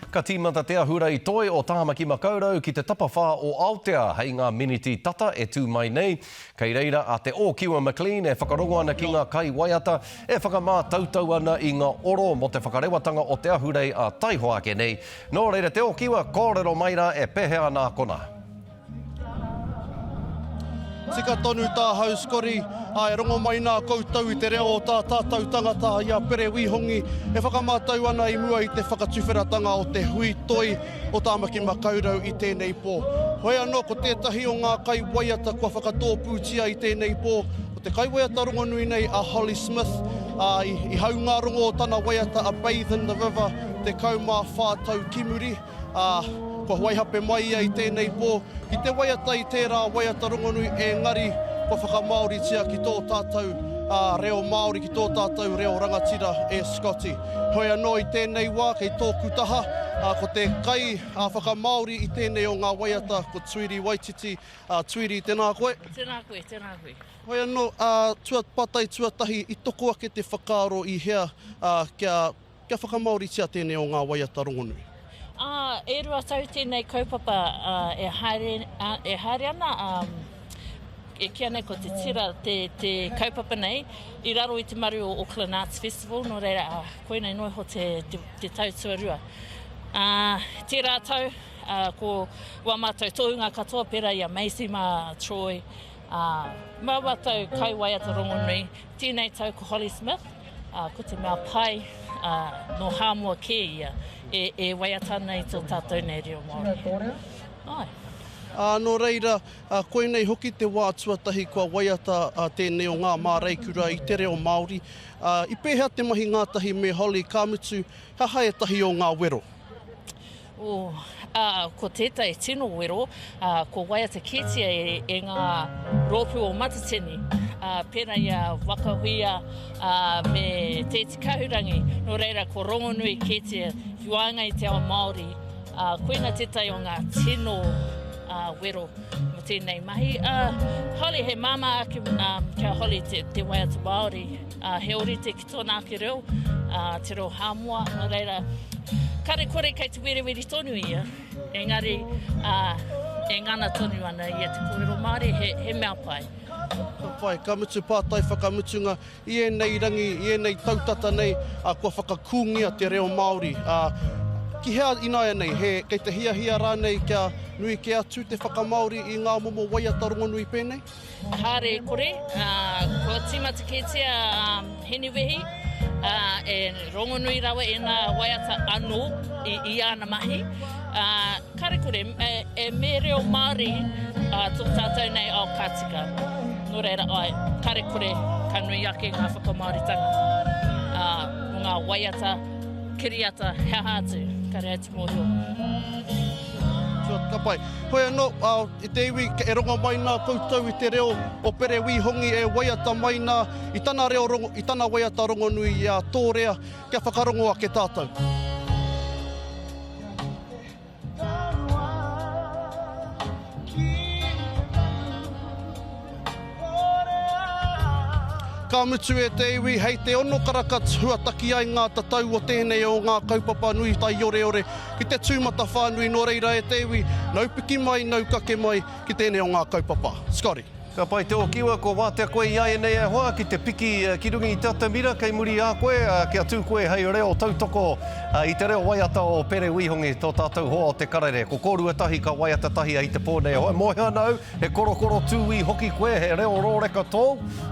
Ka tīmata te ahura i toi o Tāmaki Makaurau ki te tapawhā o Aotea hei ngā miniti tata e tū mai nei. Kei reira a te Ōkiwa McLean e whakarongo ana ki ngā kai waiata e whakamā tautau ana i ngā oro mo te whakarewatanga o te ahurei a Taihoake nei. Nō reira te Ōkiwa, kōrero maira e pehea nā kona. Tika tonu tā hauskori, e rongo mai nā koutou i te reo o tā tātou tangata i a Pere Wihongi, e whakamātau ana i mua i te whakatuwheratanga o te hui toi o Tāmaki Makaurau i tēnei pō. Hoi anō ko tētahi o ngā kai waiata kua whakatōpūtia i tēnei pō, o te kai waiata rongonui nei a Holly Smith, i hau ngā rongo o tana waiata a Bathe in the River, te kaumā whātau kimuri, ko waihape mai ia i tēnei pō, ki te waiata i tērā waiata rongonui engari, ko whakamaoritia ki tō tātou reo Māori, ki tō tātou reo rangatira e Scotty. Hoi anō i tēnei wā, kei tōku taha, ko te kai whakamaori i tēnei o ngā waiata, ko Tuiri Waititi. Tuiri, tēnā koe? Tēnā koe, tēnā koe. Hoi anō, patai tuatahi, i toko ake te whakaaro i hea, kia whakamaoritia tēnei o ngā waiata rongonui. E rua tau tēnei kaupapa e haere ana, e kia nei ko te tira te kaupapa nei, i raro i te maru o Auckland Arts Festival, no reira koe nei noi ho te tau tuarua. Tērā tau, ko wamātou tohunga katoa pera i a Macy Ma Troy, mawatau kai waiata rongonui, tēnei tau ko Holly Smith, ko te mea pai no hāmua kē ia, e waiata nei tō tātou nei reo Māori. Ai. Nō reira, koe nei hoki te wā tuatahi kua waiata tēnei o ngā māreikura i te reo Māori. I pēhea te mahi ngātahi me Holly Kamutu, hae tahi o ngā wero. Ko tētai tino wero, ko waiata kētia e ngā rōpu o Matatini, pēra ia wakahuia me te tikahurangi, no reira ko rongonui kētia hiwanga i te awa Māori, koina tētai o ngā tino wero mo tēnei mahi. Holly he mama ake kia Holly te waiata Māori, he orite ki tōna ake reo, te reo hāmua, no reira kare kore kei te wereweri tonu ia, engari e ngana tonu ana i te kōrero Māori, he mea pai. Ka pai, ka mutu pātai whakamutunga, i enei rangi, i enei tautata nei, kua whakakūngia te reo Māori. Ki hea inaia nei, kei te hia rānei kia nui ke atu te whakamaori i ngā momo waiata rongonui pēnei? Hāre kore, ko tīmata kētia heniwehi, e rongonui rawa e nā waiata anō i ana mahi. Kare kore, e me reo Māori tō tātou nei ao Kātika. Nō reira ai, kare kore ka nui ake ngā whakamāoritanga. Ngā waiata, kiriata, hea hātu, kare atu mōhio. Ka pai. Hoi anō, i te iwi e rongo mai nā koutou i te reo o Pere Wihongi e waiata mai nā i tana waiata rongonui i a tōrea, kia whakarongo ake tātou. Ka mutu e te iwi, hei te ono karakat huataki ai ngā tatau o tēnei o ngā kaupapa nui tai ore ki te tūmata whānui nō reira e te iwi, nau piki mai, nau kake mai ki tēnei o ngā kaupapa. Scotty. Ka pai te Ōkiwa, ko wātea koe i ai nei e hoa ki te piki ki rungi i te atamira, kei muri a koe, kia tū koe hei reo tautoko i te reo waiata o Pere Wihongi tō tātou hoa o te karere. Ko kōrua tahi ka waiata tahi ai te pōnei hoa. Mohe anau, he korokoro tūi hoki koe, he reo rōreka tō.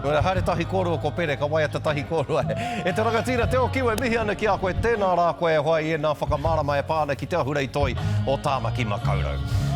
Haere tahi kōrua ko Pere, ka waiata tahi kōrua. E te rangatira te Ōkiwa, mihi ana ki a koe, tēnā rā koe hoa i e nā whakamārama e pāna ki te ahurei toi o Tāmaki Makaurau.